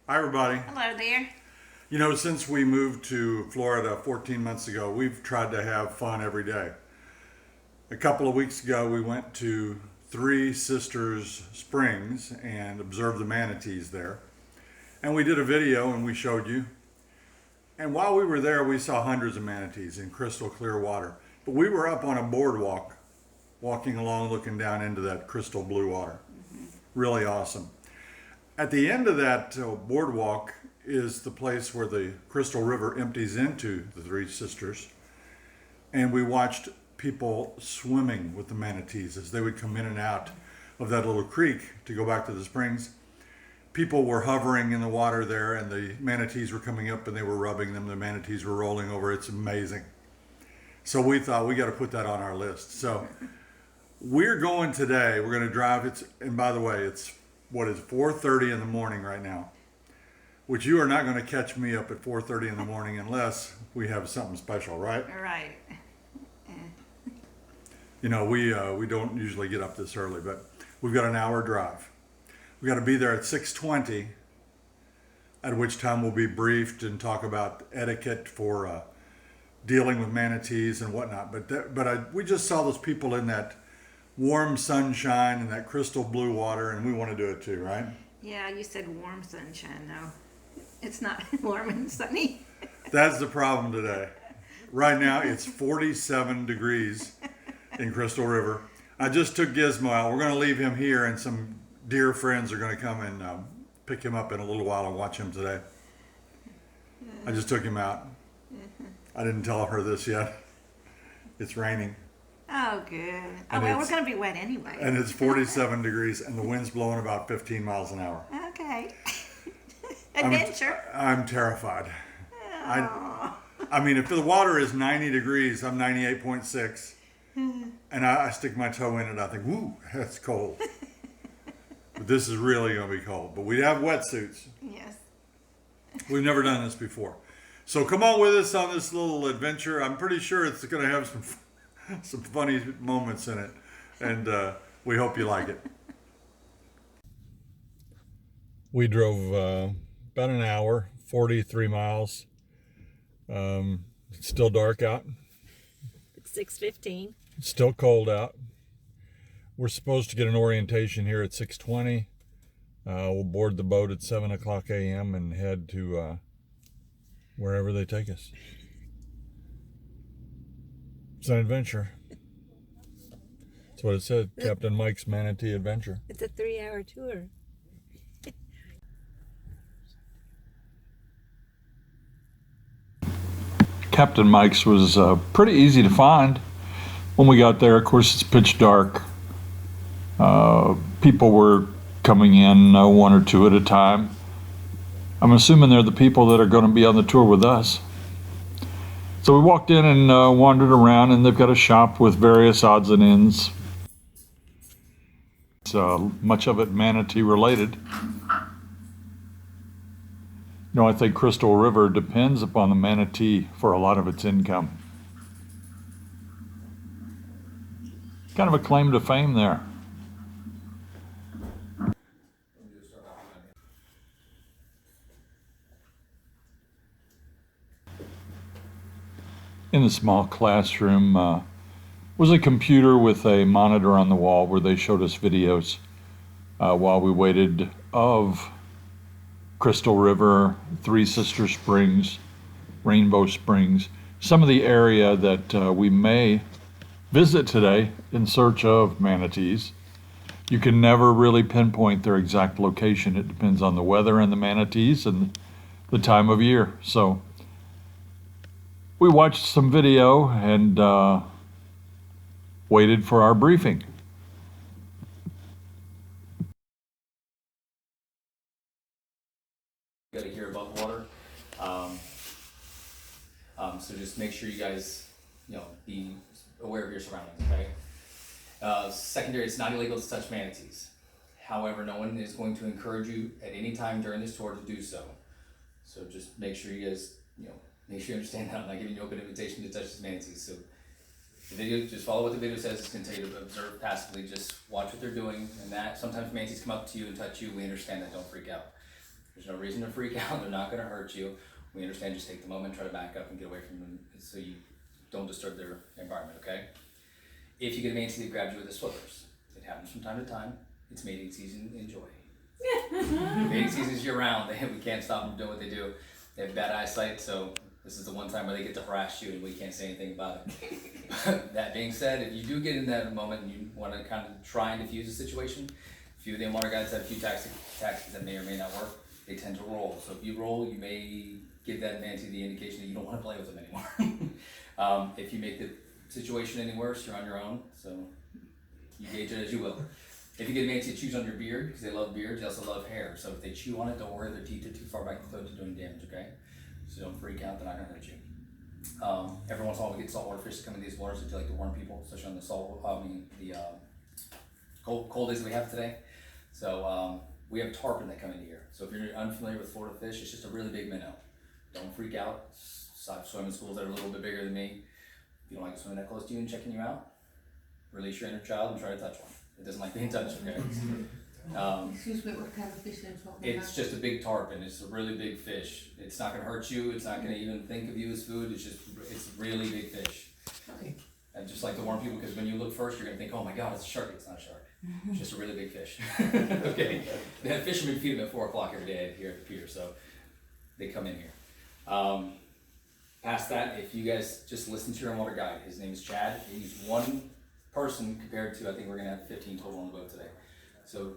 Hi, everybody. Hello there. You know, since we moved to Florida 14 months ago, we've tried to have fun every day. A couple of weeks ago, we went to Three Sisters Springs and observed the manatees there. And we did a video and we showed you. And while we were there, we saw hundreds of manatees in crystal clear water. But we were up on a boardwalk, walking along, looking down into that crystal blue water. Really awesome. At the end of that boardwalk is the place where the Crystal River empties into the Three Sisters. And we watched people swimming with the manatees as they would come in and out of that little creek to go back to the springs. People were hovering in the water there, and the manatees were coming up and they were rubbing them. The manatees were rolling over. It's amazing. So we thought we got to put that on our list. So we're going today. We're going to drive. And by the way, it's 4:30 in the morning right now, which you are not going to catch me up at 4:30 in the morning unless we have something special, right? All right. You know, we don't usually get up this early, but we've got an hour drive. We got to be there at 6:20, at which time we'll be briefed and talk about etiquette for dealing with manatees and whatnot. We just saw those people in that warm sunshine and that crystal blue water, and we want to do it too, right? Yeah, you said warm sunshine, though. It's not warm and sunny. That's the problem today. Right now, it's 47 degrees in Crystal River. I just took Gizmo out. We're going to leave him here, and some dear friends are going to come and pick him up in a little while and watch him today. I just took him out. I didn't tell her this yet. It's raining. Oh, good. And Well, we're going to be wet anyway. And it's 47 degrees, and the wind's blowing about 15 miles an hour. Okay. Adventure. I'm terrified. Oh. I mean, if the water is 90 degrees, I'm 98.6, and I stick my toe in it, I think, woo, that's cold. But this is really going to be cold. But we have wetsuits. Yes. We've never done this before. So come on with us on this little adventure. I'm pretty sure it's going to have some funny moments in it, and we hope you like it. We drove about an hour, 43 miles. It's still dark out. It's 6:15. It's still cold out. We're supposed to get an orientation here at 6:20. We'll board the boat at 7 o'clock a.m. and head to wherever they take us. It's an adventure. That's what it said, Captain Mike's Manatee Adventure. It's a 3-hour tour. Captain Mike's was pretty easy to find. When we got there, of course, it's pitch dark. People were coming in one or two at a time. I'm assuming they're the people that are going to be on the tour with us. So we walked in and wandered around, and they've got a shop with various odds and ends. It's much of it manatee related. You know, I think Crystal River depends upon the manatee for a lot of its income. Kind of a claim to fame there. In the small classroom was a computer with a monitor on the wall where they showed us videos while we waited of Crystal River, Three Sister Springs, Rainbow Springs, some of the area that we may visit today in search of manatees. You can never really pinpoint their exact location. It depends on the weather and the manatees and the time of year. So we watched some video and waited for our briefing. Got to hear above water. So just make sure you guys, be aware of your surroundings, okay? Secondary, it's not illegal to touch manatees. However, no one is going to encourage you at any time during this tour to do so. So just make sure you guys, make sure you understand that I'm not giving you open invitation to touch these manatees. So the video, just follow what the video says. It's going to tell you to observe passively, just watch what they're doing, and that sometimes manatees come up to you and touch you. We understand that, don't freak out. There's no reason to freak out. They're not going to hurt you. We understand. Just take the moment, try to back up and get away from them so you don't disturb their environment, okay? If you get a manatee that grabs you with the swivelers, it happens from time to time. It's mating season, enjoy. Mating season is year round. We can't stop them doing what they do. They have bad eyesight, so this is the one time where they get to harass you and we can't say anything about it. That being said, if you do get in that moment and you want to kind of try and diffuse the situation, a few of the water guides have a few tactics that may or may not work. They tend to roll. So if you roll, you may give that manatee the indication that you don't want to play with them anymore. If you make the situation any worse, you're on your own. So you gauge it as you will. If you get a manatee that chews on your beard, because they love beards, they also love hair. So if they chew on it, don't worry, their teeth are too far back in the throat to do any damage, okay? So don't freak out, they're not gonna hurt you. Every once in a while we get saltwater fish that come in these waters that do like to warn people, especially on the cold days that we have today. So we have tarpon that come into here. So if you're unfamiliar with Florida fish, it's just a really big minnow. Don't freak out. I've swum in schools that are a little bit bigger than me. If you don't like swimming that close to you and checking you out, release your inner child and try to touch one. It doesn't like being touched, okay? Excuse me, what kind of fish are you talking about? It's just a big tarpon. It's a really big fish. It's not gonna hurt you. It's not gonna even think of you as food. It's a really big fish. Okay. I just like to warn people because when you look first, you're gonna think, oh my God, it's a shark. It's not a shark. It's just a really big fish. Okay. The fishermen feed them at 4 o'clock every day here at the pier, so they come in here. Past that, if you guys just listen to your water guide, his name is Chad. He's one person compared to, I think we're gonna have 15 total on the boat today. So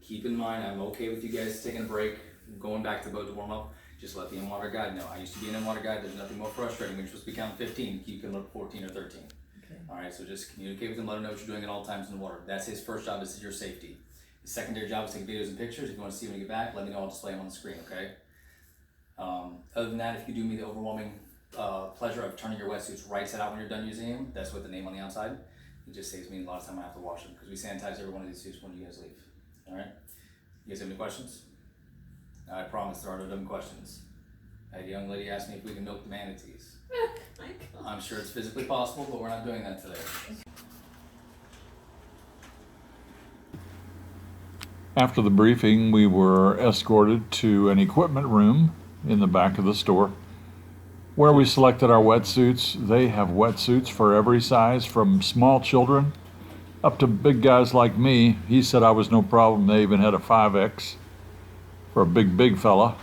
keep in mind, I'm okay with you guys taking a break, going back to the boat to warm up. Just let the in-water guide know. I used to be an in-water guide. There's nothing more frustrating when you're supposed to be counting 15, keep them up 14 or 13. Okay. All right, so just communicate with him, let him know what you're doing at all times in the water. That's his first job, this is your safety. His secondary job is to take videos and pictures. If you want to see when you get back, let me know, I'll display them on the screen, okay? Other than that, if you do me the overwhelming pleasure of turning your wetsuits right side out when you're done using them, that's with the name on the outside. It just saves me a lot of time I have to wash them because we sanitize every one of these suits when you guys leave. All right? You guys have any questions? I promise there are no dumb questions. I had a young lady ask me if we can milk the manatees. I'm sure it's physically possible, but we're not doing that today. After the briefing, we were escorted to an equipment room in the back of the store where we selected our wetsuits. They have wetsuits for every size, from small children up to big guys like me. He said I was no problem. They even had a 5X for a big fella.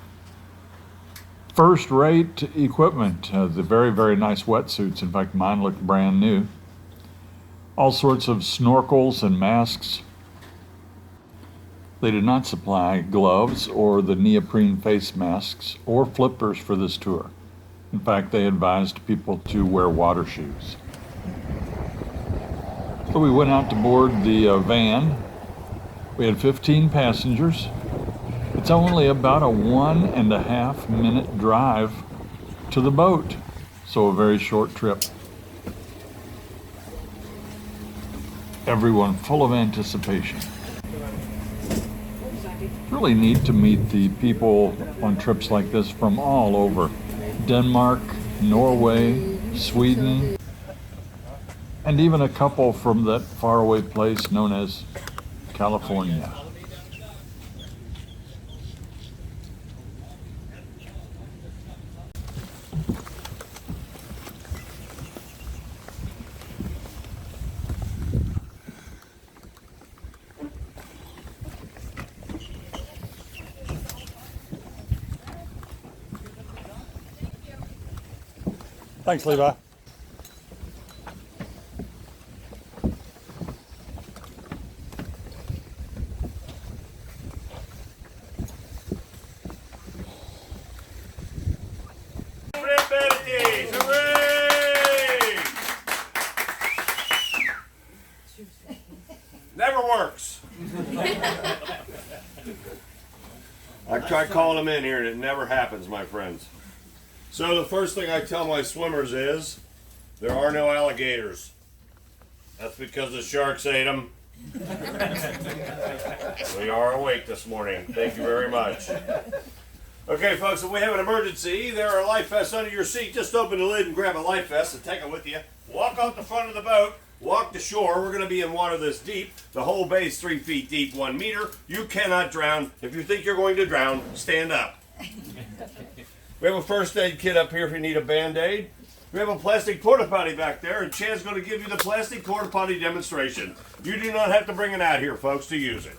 First-rate equipment, the very nice wetsuits. In fact, mine looked brand new. All sorts of snorkels and masks. They did not supply gloves or the neoprene face masks or flippers for this tour. In fact, they advised people to wear water shoes. So we went out to board the van. We had 15 passengers. It's only about a 1.5 minute drive to the boat, so a very short trip. Everyone full of anticipation. Really neat to meet the people on trips like this from all over. Denmark, Norway, Sweden, and even a couple from that faraway place known as California. Thanks, Levi. Manatees, hooray! Never works. I tried calling them in here and it never happens, my friends. So the first thing I tell my swimmers is, there are no alligators. That's because the sharks ate them. We are awake this morning. Thank you very much. Okay, folks, if we have an emergency, there are life vests under your seat. Just open the lid and grab a life vest and take it with you. Walk out the front of the boat, walk to shore. We're going to be in water this deep. The whole bay is 3 feet deep, 1 meter. You cannot drown. If you think you're going to drown, stand up. We have a first aid kit up here if you need a Band-Aid. We have a plastic porta potty back there, and Chad's going to give you the plastic porta potty demonstration. You do not have to bring it out here, folks, to use it.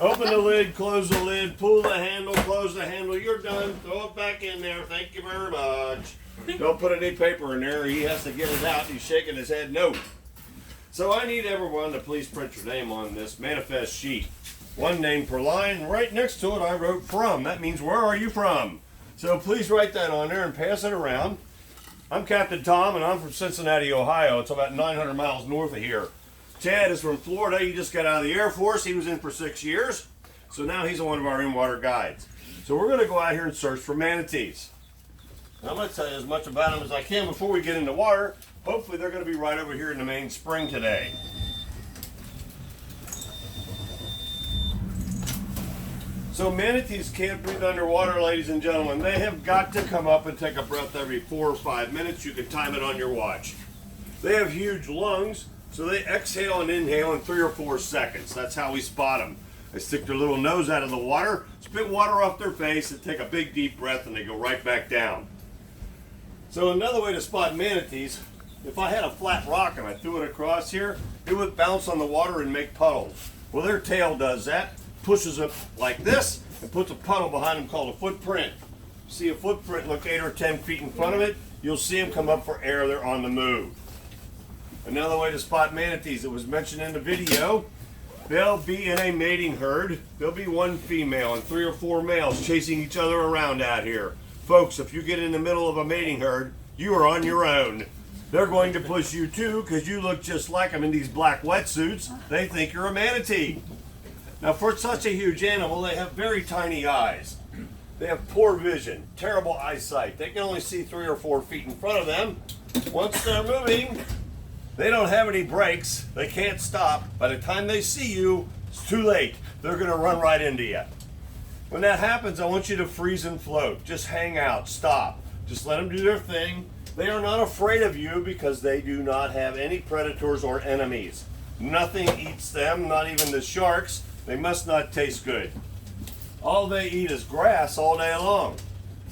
Open the lid, close the lid, pull the handle, close the handle. You're done. Throw it back in there. Thank you very much. Don't put any paper in there. He has to get it out. He's shaking his head no. So I need everyone to please print your name on this manifest sheet. 1 name per line. Right next to it I wrote from. That means where are you from? So please write that on there and pass it around. I'm Captain Tom, and I'm from Cincinnati, Ohio. It's about 900 miles north of here. Chad is from Florida. He just got out of the Air Force. He was in for 6 years. So now he's one of our in-water guides. So we're going to go out here and search for manatees. And I'm going to tell you as much about them as I can before we get into water. Hopefully they're going to be right over here in the main spring today. So manatees can't breathe underwater, ladies and gentlemen. They have got to come up and take a breath every 4 or 5 minutes. You can time it on your watch. They have huge lungs, so they exhale and inhale in 3 or 4 seconds. That's how we spot them. They stick their little nose out of the water, spit water off their face, and take a big deep breath, and they go right back down. So another way to spot manatees, if I had a flat rock and I threw it across here, it would bounce on the water and make puddles. Well, their tail does that. Pushes it like this and puts a puddle behind them called a footprint. See a footprint, look 8 or 10 feet in front of it, you'll see them come up for air. They're on the move. Another way to spot manatees, it was mentioned in the video, they'll be in a mating herd. There'll be 1 female and 3 or 4 males chasing each other around out here. Folks, if you get in the middle of a mating herd, you are on your own. They're going to push you too because you look just like them in these black wetsuits. They think you're a manatee. Now, for such a huge animal, they have very tiny eyes. They have poor vision, terrible eyesight. They can only see 3 or 4 feet in front of them. Once they're moving, they don't have any brakes. They can't stop. By the time they see you, it's too late. They're going to run right into you. When that happens, I want you to freeze and float. Just hang out, stop. Just let them do their thing. They are not afraid of you because they do not have any predators or enemies. Nothing eats them, not even the sharks. They must not taste good. All they eat is grass all day long.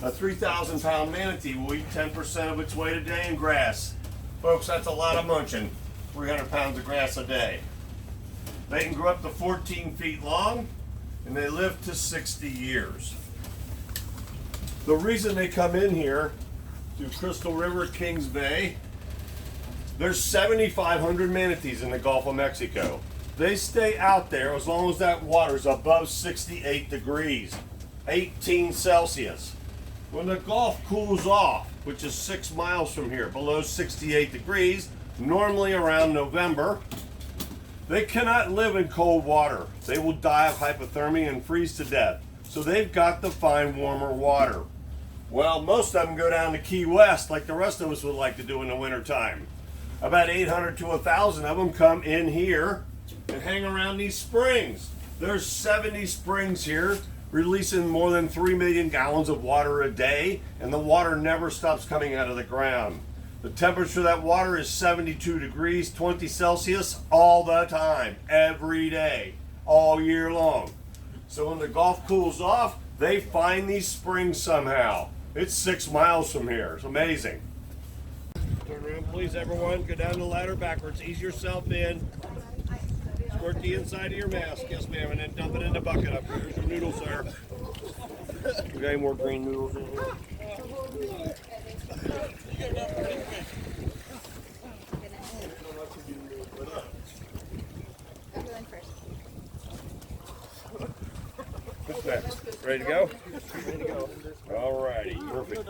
A 3,000-pound manatee will eat 10% of its weight a day in grass. Folks, that's a lot of munching. 300 pounds of grass a day. They can grow up to 14 feet long, and they live to 60 years. The reason they come in here through Crystal River, Kings Bay, there's 7,500 manatees in the Gulf of Mexico. They stay out there as long as that water's above 68 degrees, 18 Celsius. When the Gulf cools off, which is 6 miles from here, below 68 degrees, normally around November, they cannot live in cold water. They will die of hypothermia and freeze to death. So they've got to find warmer water. Well, most of them go down to Key West like the rest of us would like to do in the wintertime. About 800 to 1,000 of them come in here and hang around these springs. There's 70 springs here, releasing more than 3 million gallons of water a day, and the water never stops coming out of the ground. The temperature of that water is 72 degrees, 20 Celsius, all the time, every day, all year long. So when the Gulf cools off, they find these springs somehow. It's 6 miles from here. It's amazing. Turn around, please, everyone. Go down the ladder backwards. Ease yourself in. Squirt the inside of your mask, yes ma'am, and then dump it in the bucket up here. There's your noodles there. You got any more green noodles in here? What's next? Ready to go? Ready to go. All righty, perfect.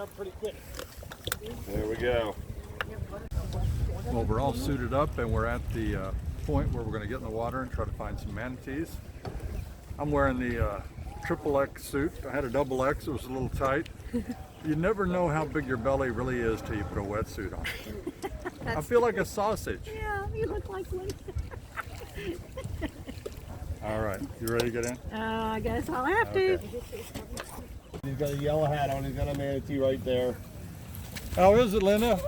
There we go. Well, we're all suited up and we're at the point where we're going to get in the water and try to find some manatees. I'm wearing the triple X suit. I had a double X, it was a little tight. You never know how big your belly really is till you put a wetsuit on. I feel like a sausage. Yeah, you look like one. All right, you ready to get in? I guess I'll have to. He's got a yellow hat on, he's got a manatee right there. How is it, Linda?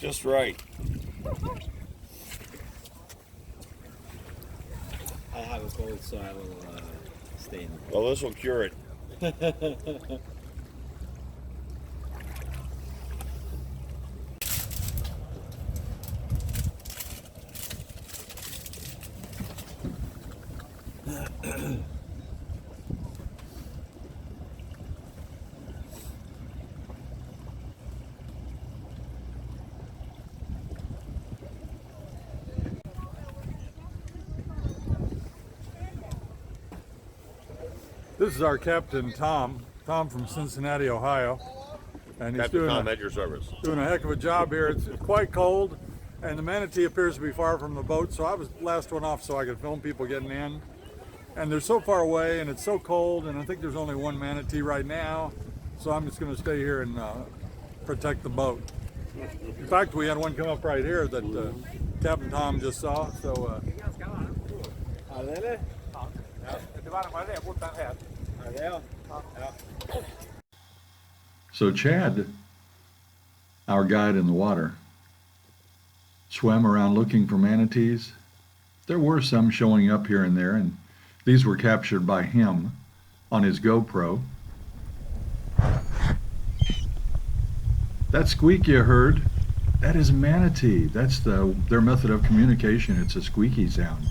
Just right. I have a cold, so I will stay in. Well, this will cure it. This is our captain, Tom. Tom from Cincinnati, Ohio. And he's Captain Tom doing at your service. a heck of a job here. It's quite cold, and the Manatee appears to be far from the boat, so I was the last one off so I could film people getting in. And they're so far away, and it's so cold, and I think there's only one Manatee right now, so I'm just going to stay here and protect the boat. In fact, we had one come up right here that Captain Tom just saw, so So Chad, our guide in the water, swam around looking for manatees. There were some showing up here and there, and these were captured by him on his GoPro. That squeak you heard, that is a manatee. That's their method of communication. It's a squeaky sound,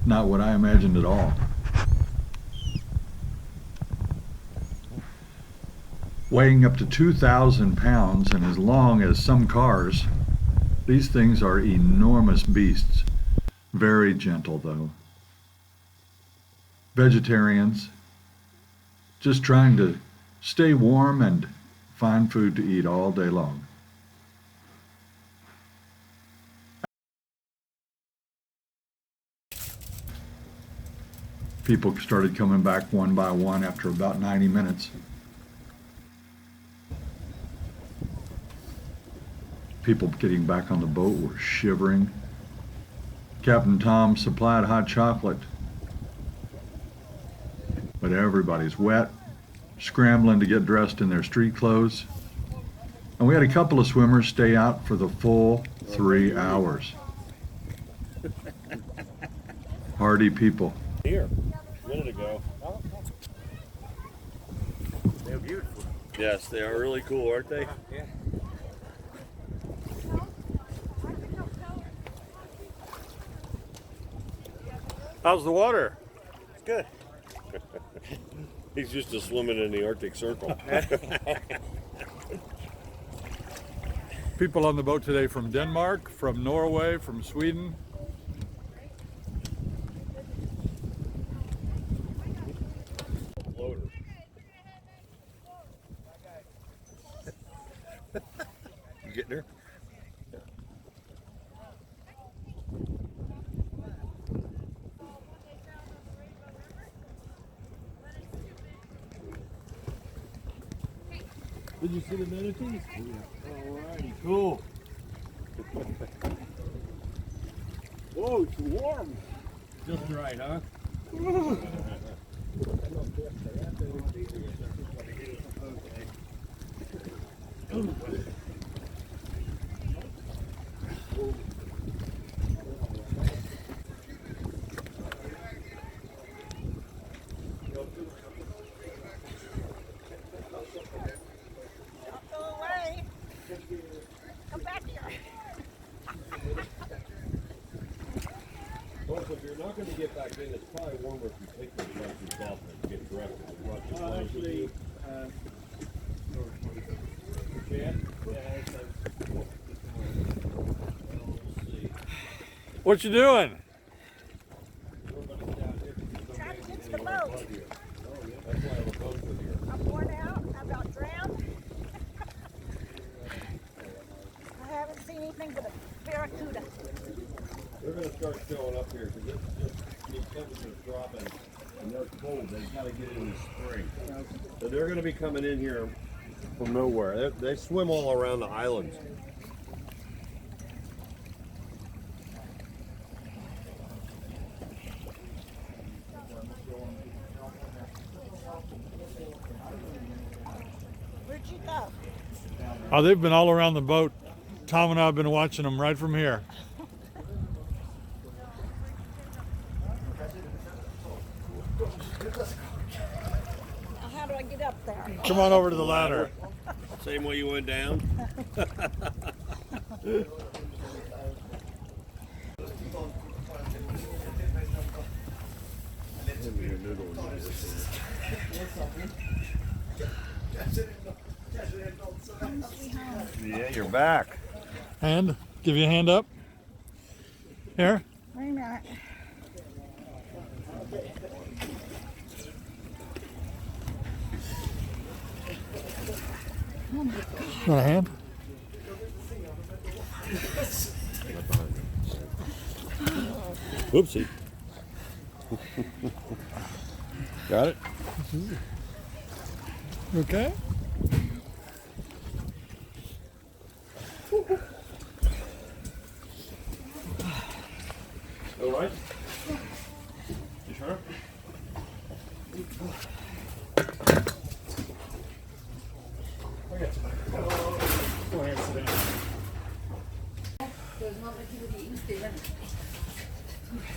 not what I imagined at all. Weighing up to 2,000 pounds and as long as some cars, these things are enormous beasts. Very gentle though. Vegetarians, just trying to stay warm and find food to eat all day long. People started coming back one by one after about 90 minutes. People getting back on the boat were shivering. Captain Tom supplied hot chocolate, but everybody's wet, scrambling to get dressed in their street clothes. And we had a couple of swimmers stay out for the full 3 hours. Hardy people. Here, a minute ago. They're beautiful. Yes, they are really cool, aren't they? Yeah. how's the water? Good. He's used to swimming in the Arctic Circle. People on the boat today from Denmark, from Norway, from Sweden. Floater. You getting her? Did you see the manatees? Alrighty, cool. Whoa, it's warm. Just right, huh? Also, if you're not going to get back in, it's probably warmer if you take those wetsuits off and get dressed and watch the flames with you. What you doing? Trying to fix the boat. I'm worn out. I'm about drowned. I haven't seen anything but a barracuda. They're going to start showing up here because these temperatures dropping and they're cold. They've got to get in the spring. So they're going to be coming in here from nowhere. They swim all around the islands. Where'd you go? Oh, they've been all around the boat Tom and I have been watching them right from here. Now, how do I get up there? Come on over to the ladder. Same way you went down. Yeah, you're back. Hand, give you a hand up. Here. Wait a minute. Want a hand? Whoopsie. Got it? Okay. All right. You sure? Go ahead, sit down. There's not much you would eat, Steven.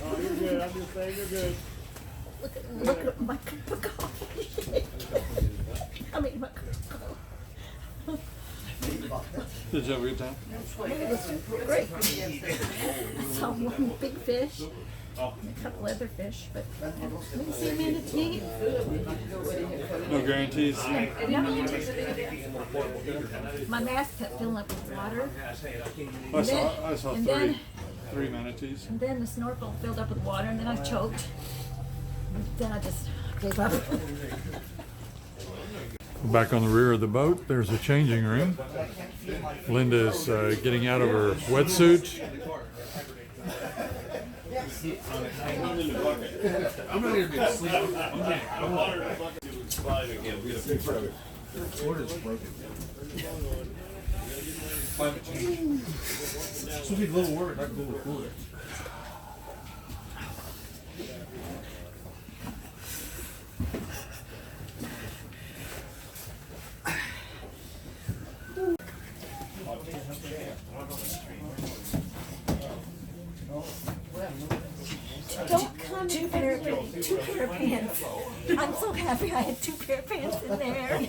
Oh, you're good. I'm just saying you're good. Look at my cup of coffee. I mean, my cup of coffee. Did you have a good time? It was great. I saw one big fish, a couple other fish, but I didn't see a manatee. No guarantees. My mask kept filling up with water, I saw and then- three manatees. and then the snorkel filled up with water, and then I choked. And then I just gave up. Back on the rear of the boat, there's a changing room. Linda is getting out of her wetsuit. I'm not gonna be asleep. Florida's broken. Climate change. It's supposed to be global warming, not global cooler. Don't come two pair of pants. I'm so happy I had two pair of pants in there.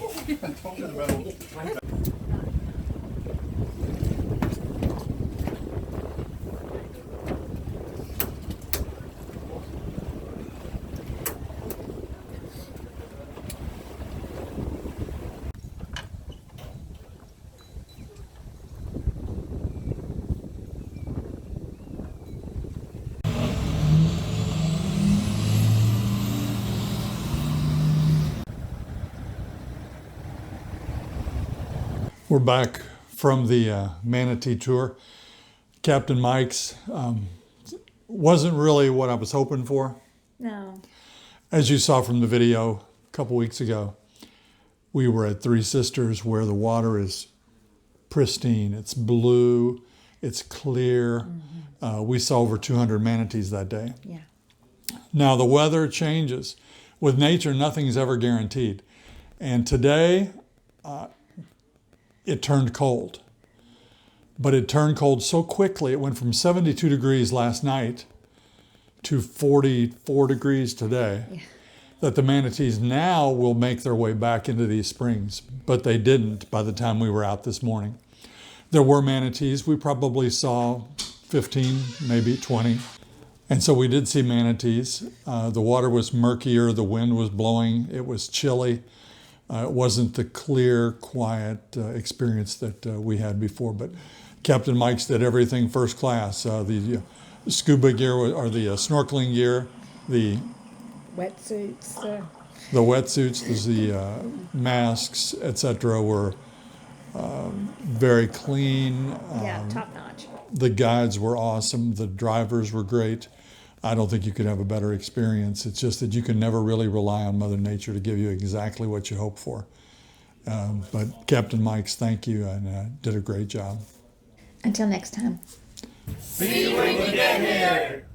We're back from the Manatee tour. Captain Mike's wasn't really what I was hoping for. No. As you saw from the video a couple weeks ago, we were at Three Sisters where the water is pristine. It's blue, it's clear. We saw over 200 manatees that day. Yeah. Now the weather changes. With nature, nothing's ever guaranteed. And today, it turned cold. But it turned cold so quickly. It went from 72 degrees last night to 44 degrees today, that the manatees now will make their way back into these springs. But they didn't by the time we were out this morning. There were manatees. We probably saw 15, maybe 20. And so we did see manatees. The water was murkier. The wind was blowing. It was chilly. It wasn't the clear, quiet experience that we had before, but Captain Mike's did everything first class. The scuba gear or the snorkeling gear, the Wetsuits. the wetsuits, the masks, etc., were very clean. Top notch. The guides were awesome. The drivers were great. I don't think you could have a better experience. It's just that you can never really rely on Mother Nature to give you exactly what you hope for. But Captain Mike's, thank you, and did a great job. Until next time. See you when you get here.